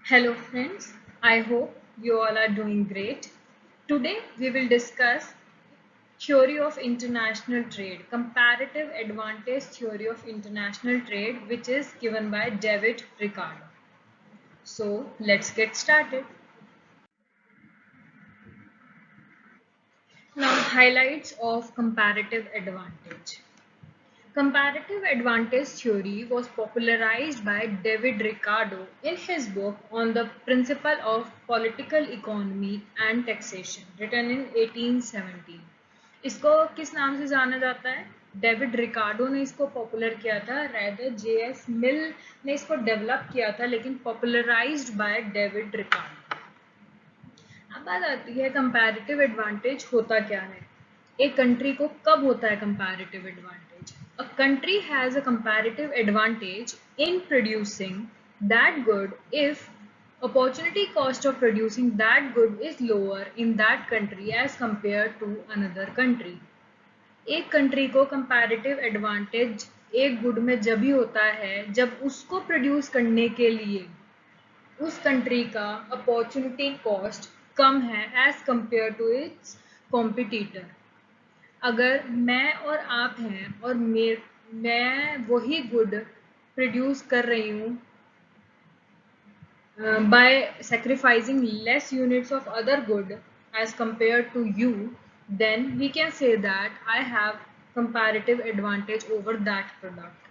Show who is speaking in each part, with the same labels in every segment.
Speaker 1: Hello friends, I hope you all are doing great. Today we will discuss theory of international trade, comparative advantage theory of international trade, which is given by David Ricardo. So let's get started. Now highlights of comparative advantage. Comparative advantage theory was popularized by David Ricardo in his book on the principle of political economy and taxation, written in 1817. इसको किस नाम से जाना जाता है? David Ricardo ने इसको popular किया था, रादर जेएस मिल ने इसको डेवलप किया था, लेकिन पॉपुलराइज्ड बाय डेविड रिकार्डो। अब बात आती है कंपैरेटिव एडवांटेज होता क्या है, एक कंट्री को कब होता है comparative advantage. A country has a comparative advantage in producing that good if opportunity cost of producing that good is lower in that country as compared to another country. एक country को comparative advantage एक good में जब ही होता है जब उसको produce करने के लिए उस कंट्री का अपॉर्चुनिटी कॉस्ट कम है as compare to its competitor. अगर मैं और आप हैं और मैं वही गुड प्रोड्यूस कर रही हूँ by sacrificing less units of other good as compared to you, then we can say that I have comparative advantage over that product.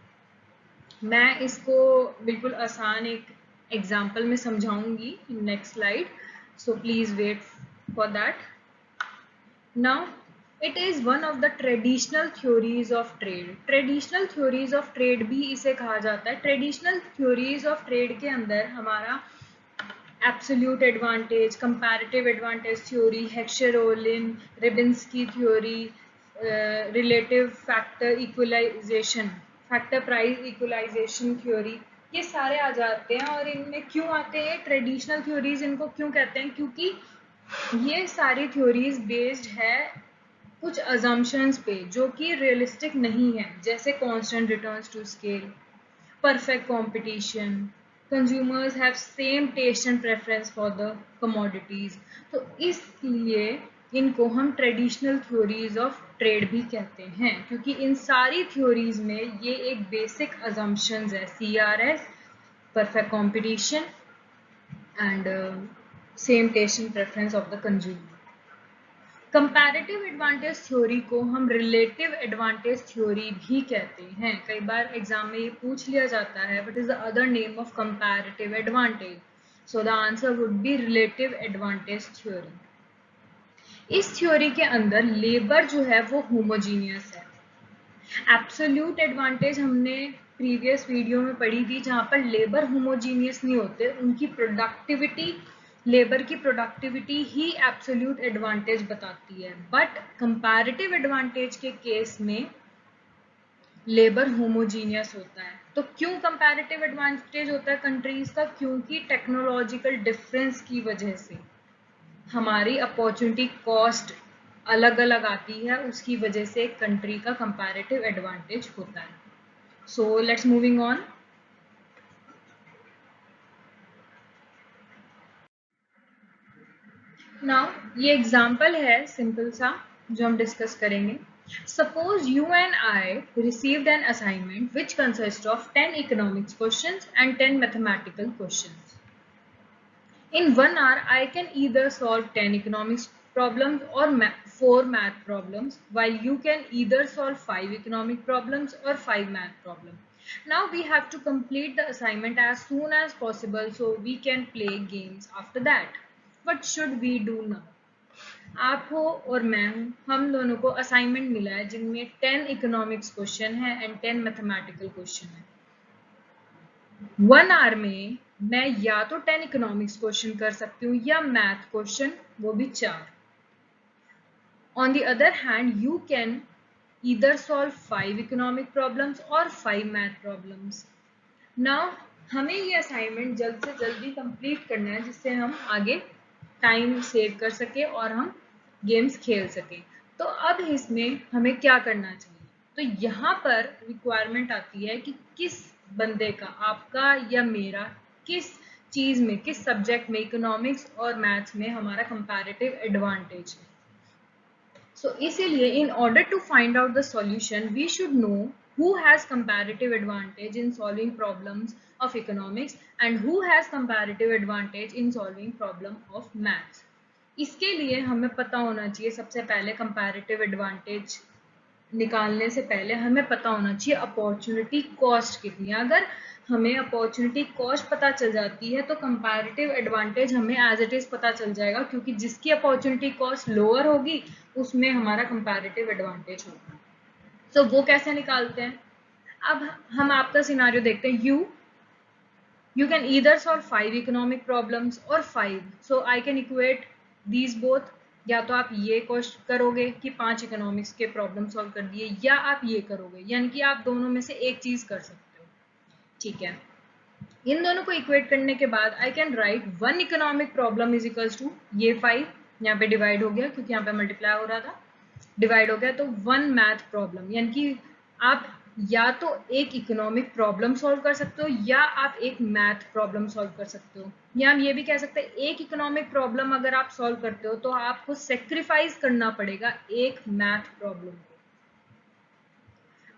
Speaker 1: मैं इसको बिल्कुल आसान एक एग्जाम्पल में समझाऊंगी next slide, so please wait for that. Now it is one of the traditional theories of trade. Traditional theories of trade भी इसे कहा जाता है. ट्रेडिशनल थ्योरीज ऑफ ट्रेड के अंदर हमारा absolute advantage, comparative advantage theory, Heckscher Ohlin, Rybczynski theory, relative factor equalisation, factor price equalisation theory, ये सारे आ जाते हैं. और इनमें क्यों आते हैं ट्रेडिशनल थ्योरीज, इनको क्यों कहते हैं? क्योंकि ये सारी थ्योरीज बेस्ड है कुछ अजम्पशंस पे जो कि रियलिस्टिक नहीं है, जैसे constant returns to scale, perfect competition, consumers have same taste and preference for the commodities. तो इसलिए इनको हम ट्रेडिशनल थ्योरीज ऑफ ट्रेड भी कहते हैं, क्योंकि इन सारी थ्योरीज में ये एक बेसिक अजम्पशंस है, CRS, perfect competition and same taste and preference of the consumer. Comparative advantage theory को हम रिलेटिव एडवांटेज थ्योरी भी कहते हैं. कई बार एग्जाम में ये पूछ लिया जाता है, what is the other name of comparative advantage? So the answer would be relative advantage theory. इस थ्योरी के अंदर लेबर जो है वो होमोजीनियस है. एब्सोल्यूट एडवांटेज हमने प्रीवियस वीडियो में पढ़ी थी, जहां पर लेबर होमोजीनियस नहीं होते, उनकी प्रोडक्टिविटी, लेबर की प्रोडक्टिविटी ही एब्सोल्यूट एडवांटेज बताती है. बट कंपैरेटिव एडवांटेज के केस में लेबर होमोजीनियस होता है. तो क्यों कंपैरेटिव एडवांटेज होता है कंट्रीज का? क्योंकि टेक्नोलॉजिकल डिफरेंस की वजह से हमारी अपॉर्चुनिटी कॉस्ट अलग अलग आती है, उसकी वजह से एक कंट्री का कंपैरेटिव एडवांटेज होता है. So let's moving on. Now ये एग्जाम्पल है सिंपल सा जो हम डिस्कस करेंगे. Suppose you and I received an assignment which consists of 10 economics questions and 10 mathematical questions. In 1 hour, I can either solve 10 economics problems or 4 math problems, while you can either solve 5 economic problems or 5 math problems. Now we have to complete the assignment as soon as possible so we can play games after that. What should we do now? आप हो और मैं हूँ, हम दोनों को assignment मिला है जिनमें 10 इकोनॉमिक्स क्वेश्चन है एंड 10 मैथमेटिकल क्वेश्चन है. 1 आवर में मैं या तो 10 इकोनॉमिक्स क्वेश्चन कर सकती हूँ या मैथ क्वेश्चन, वो भी 4. On the other hand you can either solve 5 economic problems और 5 मैथ प्रॉब्लम्स. नाउ हमें ये असाइनमेंट जल्द से जल्दी कंप्लीट करना है, जिससे हम आगे टाइम सेव कर सके और हम गेम्स खेल सके. तो अब इसमें हमें क्या करना चाहिए? तो यहाँ पर रिक्वायरमेंट आती है कि किस बंदे का, आपका या मेरा, किस चीज में, किस सब्जेक्ट में, इकोनॉमिक्स और मैथ्स में हमारा कंपैरेटिव एडवांटेज है। So इसीलिए in order to find out the solution, we should know who has comparative advantage in solving problems of economics and who has comparative advantage in solving problem of maths. इसके लिए हमें पता होना चाहिए सबसे पहले comparative advantage निकालने से पहले हमें पता होना चाहिए अपॉर्चुनिटी कॉस्ट कितनी है। अगर हमें अपॉर्चुनिटी कॉस्ट पता चल जाती है तो कंपैरेटिव एडवांटेज हमें एज इट इज पता चल जाएगा, क्योंकि जिसकी अपॉर्चुनिटी कॉस्ट लोअर होगी उसमें हमारा कंपैरेटिव एडवांटेज होगा। तो वो कैसे निकालते हैं? अब हम आपका सिनारियो देखते हैं। You can either solve 5 economic problems और 5, so I can equate these both. या तो आप ये क्वेश्चन करोगे कि 5 इकोनॉमिक्स के प्रॉब्लम सॉल्व कर दिए, या आप ये करोगे, यानी कि आप दोनों में से एक चीज कर सकते हो। ठीक है, इन दोनों को इक्वेट करने के बाद I can write 1 economic problem is equals to ये 5, यहाँ पे डिवाइड हो गया क्योंकि यहाँ पे मल्टीप्लाई हो रहा था, डिवाइड हो गया तो 1 मैथ प्रॉब्लम। यानी कि आप या तो एक इकोनॉमिक प्रॉब्लम सॉल्व कर सकते हो या आप एक मैथ प्रॉब्लम सॉल्व कर सकते हो, या हम ये भी कह सकते हैं एक इकोनॉमिक प्रॉब्लम अगर आप सॉल्व करते हो तो आपको सेक्रीफाइस करना पड़ेगा एक मैथ प्रॉब्लम को।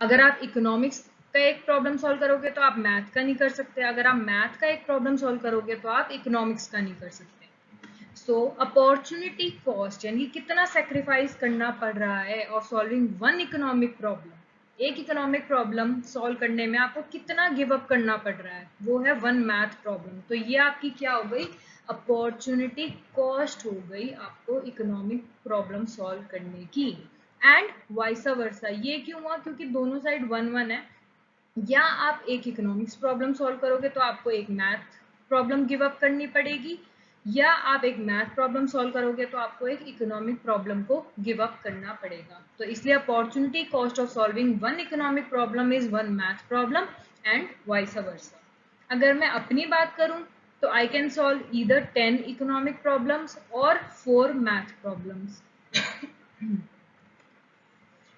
Speaker 1: अगर आप इकोनॉमिक्स का एक प्रॉब्लम सॉल्व करोगे तो आप मैथ का नहीं कर सकते, अगर आप मैथ का एक प्रॉब्लम सॉल्व करोगे तो आप इकोनॉमिक्स का नहीं कर सकते। सो अपॉर्चुनिटी कॉस्ट यानी कितना सेक्रीफाइस करना पड़ रहा है ऑफ सॉल्विंग 1 इकोनॉमिक प्रॉब्लम, एक इकोनॉमिक प्रॉब्लम सॉल्व करने में आपको कितना गिव अप करना पड़ रहा है, वो है 1 मैथ प्रॉब्लम। तो ये आपकी क्या हो गई? अपॉर्चुनिटी कॉस्ट हो गई आपको इकोनॉमिक प्रॉब्लम सॉल्व करने की। एंड वाइस वर्सा, ये क्यों हुआ? क्योंकि दोनों साइड 1-1 है। या आप एक इकोनॉमिक्स प्रॉब्लम सॉल्व करोगे तो आपको एक मैथ प्रॉब्लम गिव अप करनी पड़ेगी, या आप एक मैथ प्रॉब्लम सॉल्व करोगे तो आपको एक इकोनॉमिक प्रॉब्लम को गिव अप करना पड़ेगा। तो इसलिए opportunity cost of solving 1 economic problem is 1 math problem and vice versa. अगर मैं अपनी बात करूं तो I can solve either 10 economic problems और 4 math problems.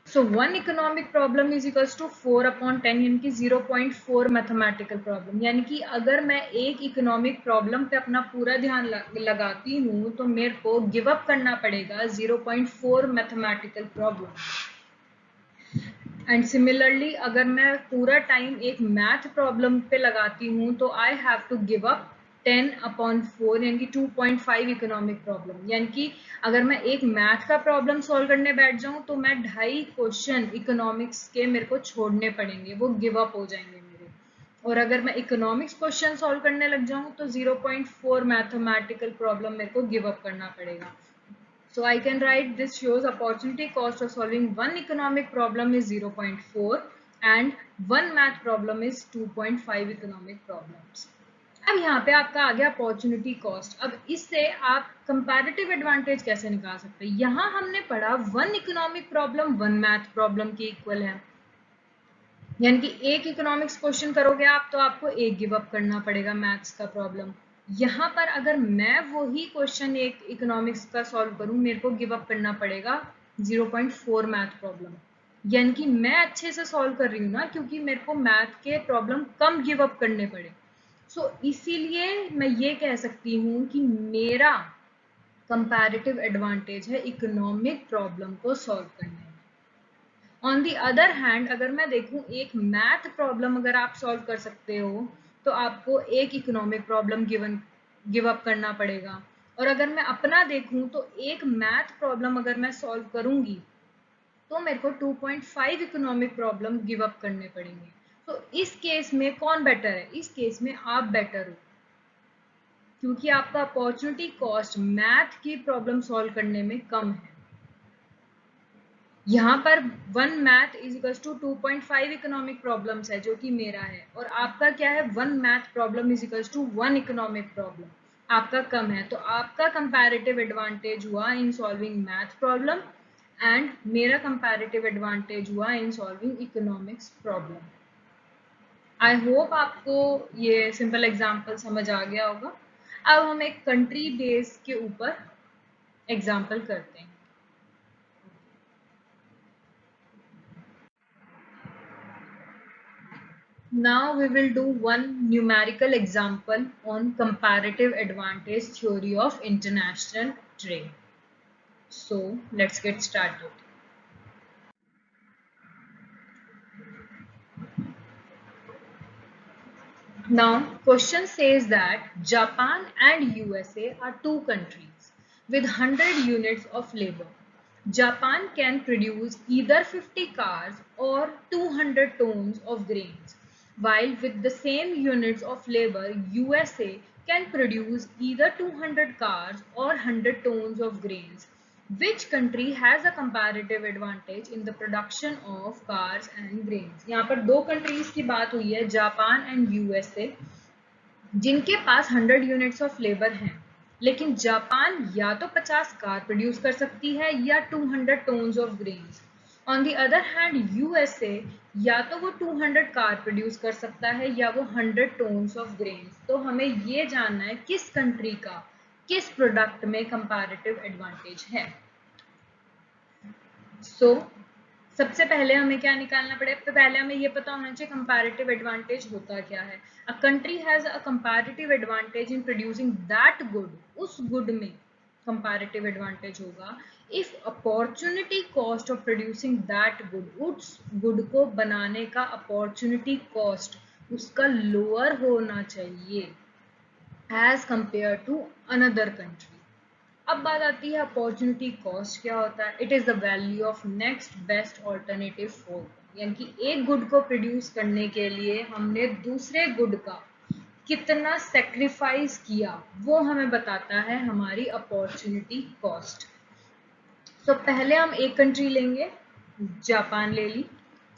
Speaker 1: So 1 economic problem is equals to 4/10 यानी कि 0.4 मैथमेटिकल प्रॉब्लम। यानी कि अगर मैं एक इकोनॉमिक प्रॉब्लम पे अपना पूरा ध्यान लगाती हूँ तो मेरे को गिव अप करना पड़ेगा 0.4 मैथमेटिकल प्रॉब्लम। एंड सिमिलरली अगर मैं पूरा टाइम एक मैथ प्रॉब्लम पे लगाती हूँ तो I have to give up 10/4 यानी कि 2.5 इकोनॉमिक प्रॉब्लम। यानी कि अगर मैं एक मैथ का प्रॉब्लम सॉल्व करने बैठ जाऊं तो मैं 2.5 क्वेश्चन इकोनॉमिक्स के मेरे को छोड़ने पड़ेंगे, वो गिव अप हो जाएंगे मेरे। और अगर मैं इकोनॉमिक्स क्वेश्चन सॉल्व करने लग जाऊं तो 0.4 मैथमेटिकल प्रॉब्लम मेरे को गिव अप करना पड़ेगा। So I can write this shows opportunity cost of solving 1 economic problem is 0.4 and 1 math problem is 2.5 economic problems. अब यहाँ पे आपका आ गया अपॉर्चुनिटी कॉस्ट। अब इससे आप कंपैरेटिव एडवांटेज कैसे निकाल सकते हैं? यहाँ हमने पढ़ा 1 इकोनॉमिक प्रॉब्लम 1 मैथ प्रॉब्लम के इक्वल है, यानी कि एक इकोनॉमिक्स क्वेश्चन करोगे आप तो आपको एक गिव अप करना पड़ेगा मैथ्स का प्रॉब्लम। यहाँ पर अगर मैं वही क्वेश्चन एक इकोनॉमिक्स का सॉल्व करूं मेरे को गिव अप करना पड़ेगा 0.4 मैथ प्रॉब्लम। यानी कि मैं अच्छे से सॉल्व कर रही हूँ ना, क्योंकि मेरे को मैथ के प्रॉब्लम कम गिव अप करने पड़े। सो इसीलिए मैं ये कह सकती हूँ कि मेरा कंपैरेटिव एडवांटेज है इकोनॉमिक प्रॉब्लम को सॉल्व करने में। ऑन दी अदर हैंड अगर मैं देखूं एक मैथ प्रॉब्लम अगर आप सॉल्व कर सकते हो तो आपको एक इकोनॉमिक प्रॉब्लम गिव अप करना पड़ेगा। और अगर मैं अपना देखूं तो एक मैथ प्रॉब्लम अगर मैं सॉल्व करूंगी तो मेरे को 2.5 इकोनॉमिक प्रॉब्लम गिव अप करने पड़ेंगे। तो इस केस में कौन बेटर है? इस केस में आप बेटर हो, क्योंकि आपका अपॉर्चुनिटी कॉस्ट मैथ की प्रॉब्लम सॉल्व करने में कम है। यहाँ पर 1 math is equals to 2.5 economic problems है जो कि मेरा है, और आपका क्या है? 1 math problem is equals to 1 economic problem, आपका कम है। तो आपका कंपैरेटिव एडवांटेज हुआ in solving math problem and मेरा कंपैरेटिव एडवांटेज हुआ in solving economics problem. I hope आपको ये सिंपल एग्जाम्पल समझ आ गया होगा। अब हम एक कंट्री बेस के ऊपर एग्जाम्पल करते हैं। Now we will do one numerical example on comparative advantage theory of international trade. So let's get started. Now, question says that Japan and USA are two countries with 100 units of labor. Japan can produce either 50 cars or 200 tons of grains, while with the same units of labor, USA can produce either 200 cars or 100 tons of grains. Which country has a comparative advantage in the production of cars and grains? यहाँ पर दो countries की बात हुई है, Japan and USA, जिनके पास 100 units of labour हैं, लेकिन जापान या तो 50 कार प्रोड्यूस कर सकती है या 200 tons of grains. On the other hand USA या तो वो 200 कार प्रोड्यूस कर सकता है या वो 100 टन्स ऑफ ग्रेन्स। तो हमें ये जानना है किस कंट्री का किस प्रोडक्ट में कंपैरेटिव एडवांटेज है। सो सबसे पहले हमें क्या निकालना पड़ेगा? तो पहले हमें ये पता होना चाहिए कंपैरेटिव एडवांटेज होता क्या है। A country has a comparative advantage in producing that good, उस गुड में कंपैरेटिव एडवांटेज होगा if opportunity cost of producing that good, उस गुड को बनाने का अपॉर्चुनिटी कॉस्ट उसका लोअर होना चाहिए as compare to another country. अब बात आती है अपॉर्चुनिटी कॉस्ट क्या होता है। It is the value of next best alternative for, यानी कि एक गुड को प्रोड्यूस करने के लिए हमने दूसरे गुड का कितना सेक्रीफाइस किया, वो हमें बताता है हमारी अपॉर्चुनिटी कॉस्ट। तो पहले हम एक कंट्री लेंगे, जापान ले ली।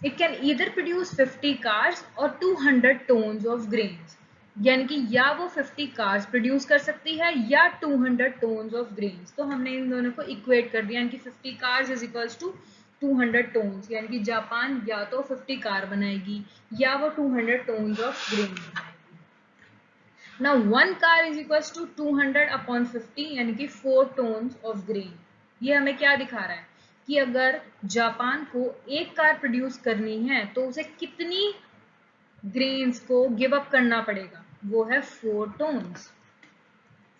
Speaker 1: It can either produce 50 cars और 200 टन्स ऑफ ग्रेन्स, यानी कि या वो 50 कार्स प्रोड्यूस कर सकती है या 200 टन्स ऑफ ग्रेन्स। तो हमने इन दोनों को इक्वेट कर दिया, यानी कि 50 cars is equals to 200 tons, यानी कि जापान या तो 50 कार बनाएगी या वो 200 टन्स ऑफ ग्रेन बनाएगी। Now 1 car is equals to 200 upon 50, यानी कि 4 टन्स ऑफ ग्रेन। ये हमें क्या दिखा रहा है कि अगर जापान को एक कार प्रोड्यूस करनी है तो उसे कितनी ग्रेन्स को गिव अप करना पड़ेगा, वो है 4 turns,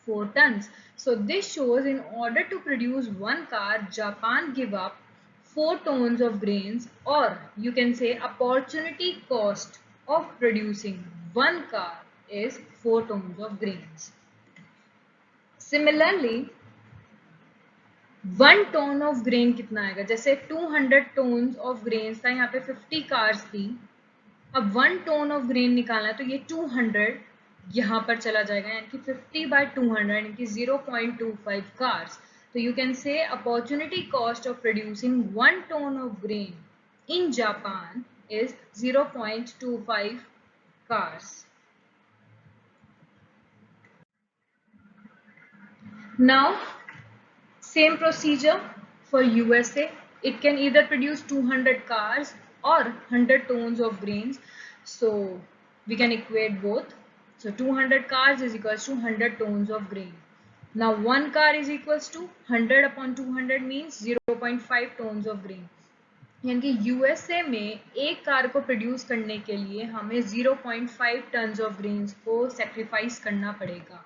Speaker 1: 4 tons. So this shows in order to produce 1 car, Japan give up 4 tons of grains, or you can say opportunity cost of producing 1 car is 4 tons of grains. Similarly, 1 ton of grain कितना आएगा? जैसे 200 tons of grain था, यहाँ पे 50 cars थी। अब 1 ton of grain निकालना है तो ये 200 यहाँ पर चला जाएगा, यानी कि 50 by 200 यानी कि 0.25 कार्स। तो you can say opportunity cost of producing 1 ton of grain in Japan is 0.25 cars. Now same procedure for USA. It can either produce 200 cars or 100 tons of grains. So we can equate both. So 200 cars is equals to 100 tons of grain. Now 1 car is equals to 100 upon 200 means 0.5 tons of grain. यानी कि USA में एक car को produce करने के लिए हमें 0.5 tons of grains को सेक्रीफाइस करना पड़ेगा।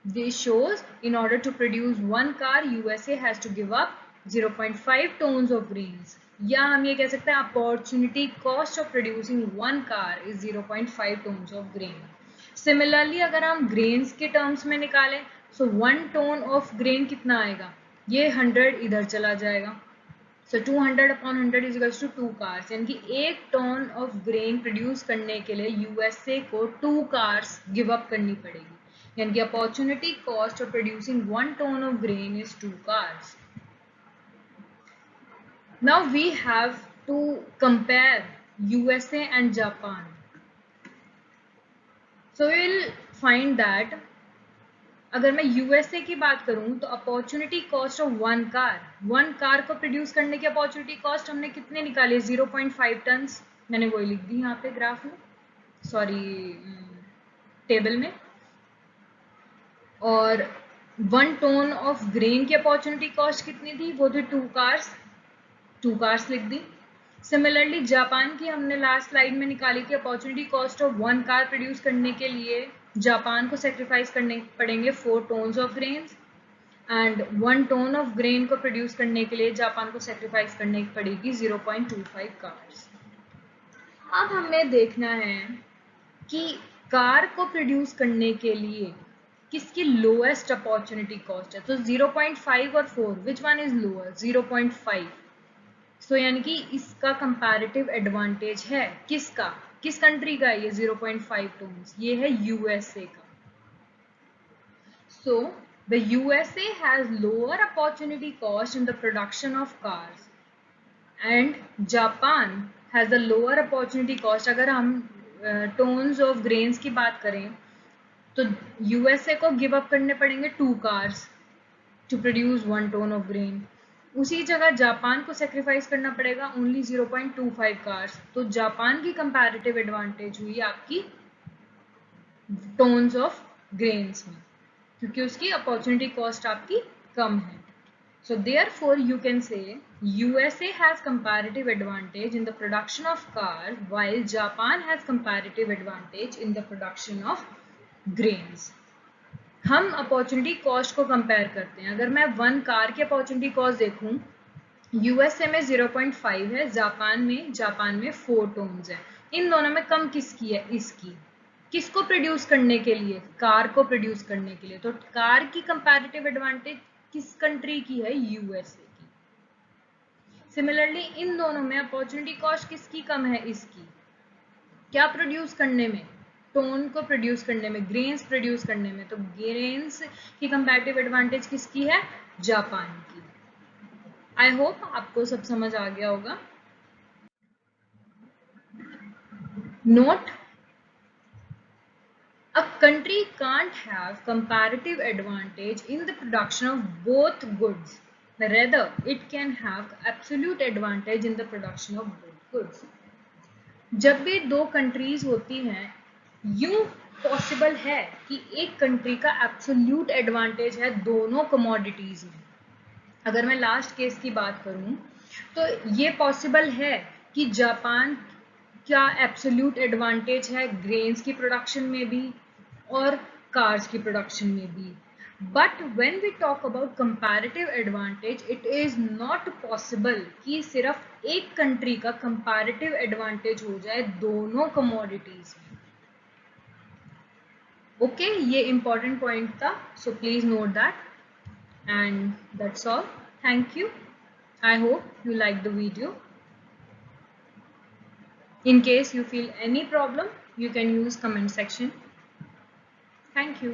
Speaker 1: This shows in order to produce 1 car, USA has to give up 0.5 tons of grains. या हम ये कह सकते हैं opportunity cost of producing 1 car is 0.5 tons of grain. Similarly, अगर हम grains के terms में निकालें, so 1 ton of grain कितना आएगा? ये 100 इधर चला जाएगा। So 200 upon 100 is equals to 2 cars, यानी कि 1 टन ऑफ ग्रेन प्रोड्यूस करने के लिए यूएसए को 2 कार्स गिव अप करनी पड़ेगी, यानी कि opportunity cost of producing 1 ton of grain is 2 cars. Now we have to compare USA and Japan. So we will find that अगर मैं यूएसए की बात करूं तो अपॉर्चुनिटी कॉस्ट ऑफ 1 कार को प्रोड्यूस करने की अपॉर्चुनिटी कॉस्ट हमने कितने निकाले? 0.5 टन्स। मैंने वही लिख दी यहाँ पे ग्राफ में, सॉरी टेबल में। और 1 टन ऑफ ग्रेन की अपॉर्चुनिटी कॉस्ट कितनी थी? वो थी 2 कार्स लिख दी। सिमिलरली जापान की हमने लास्ट स्लाइड में निकाली थी opportunity cost of 1 car produce करने के लिए जापान को सेक्रीफाइस करने पड़ेंगे 4 tons of grains and 1 ton of grain को प्रोड्यूस करने के लिए जापान को सेक्रीफाइस करने पड़ेगी 0.25 कार्स। अब हमें देखना है कि कार को प्रोड्यूस करने के लिए किसकी लोएस्ट अपॉर्चुनिटी कॉस्ट है। तो 0.5 और 4 विच वन इज लोअर? 0.5। सो यानी कि इसका कंपैरेटिव एडवांटेज है किसका, किस कंट्री का? ये 0.5 टोन्स, ये है यूएसए का। So the USA has lower opportunity cost in the production of cars and Japan has the lower opportunity cost. अगर हम टोन्स ऑफ ग्रेन्स की बात करें तो यूएसए को गिव अप करने पड़ेंगे 2 cars to produce 1 ton of grain. उसी जगह जापान को सेक्रीफाइस करना पड़ेगा ओनली 0.25 कार्स। तो जापान की कंपैरेटिव एडवांटेज हुई आपकी टोन्स ऑफ ग्रेन्स में, क्योंकि उसकी अपॉर्चुनिटी कॉस्ट आपकी कम है। So therefore you can say USA has comparative advantage in the production of cars while Japan has comparative advantage in the production of grains. हम opportunity cost को compare करते हैं। अगर मैं 1 कार की अपॉर्चुनिटी कॉस्ट देखूं, यूएसए में 0.5 है, जापान में 4 टोन्स है। इन दोनों में कम किसकी है? इसकी। किसको प्रोड्यूस करने के लिए? कार को प्रोड्यूस करने के लिए। तो कार की कंपैरेटिव एडवांटेज किस कंट्री की है? यूएसए की। सिमिलरली इन दोनों में अपॉर्चुनिटी कॉस्ट किसकी कम है? इसकी। क्या प्रोड्यूस करने में? टोन को प्रोड्यूस करने में, ग्रेन्स प्रोड्यूस करने में। तो ग्रेन्स की कंपैरेटिव एडवांटेज किसकी है? जापान की। आई होप आपको सब समझ आ गया होगा। Note: a country can't have comparative advantage in the production of both goods, rather it can have absolute advantage in the production of both goods. जब भी 2 कंट्रीज होती हैं, यूं पॉसिबल है कि एक कंट्री का एब्सोल्यूट एडवांटेज है दोनों कमोडिटीज में। अगर मैं लास्ट केस की बात करूं तो ये पॉसिबल है कि जापान का एब्सोल्यूट एडवांटेज है ग्रेन्स की प्रोडक्शन में भी और कार्स की प्रोडक्शन में भी। But when we talk about comparative advantage, it is not possible कि सिर्फ एक कंट्री का कंपैरेटिव एडवांटेज हो जाए दोनों कमोडिटीज में। ओके, ये इंपॉर्टेंट पॉइंट था, so please note that. And that's all. Thank you. I hope you like the video. In case you feel any problem, you can use comment section. Thank you.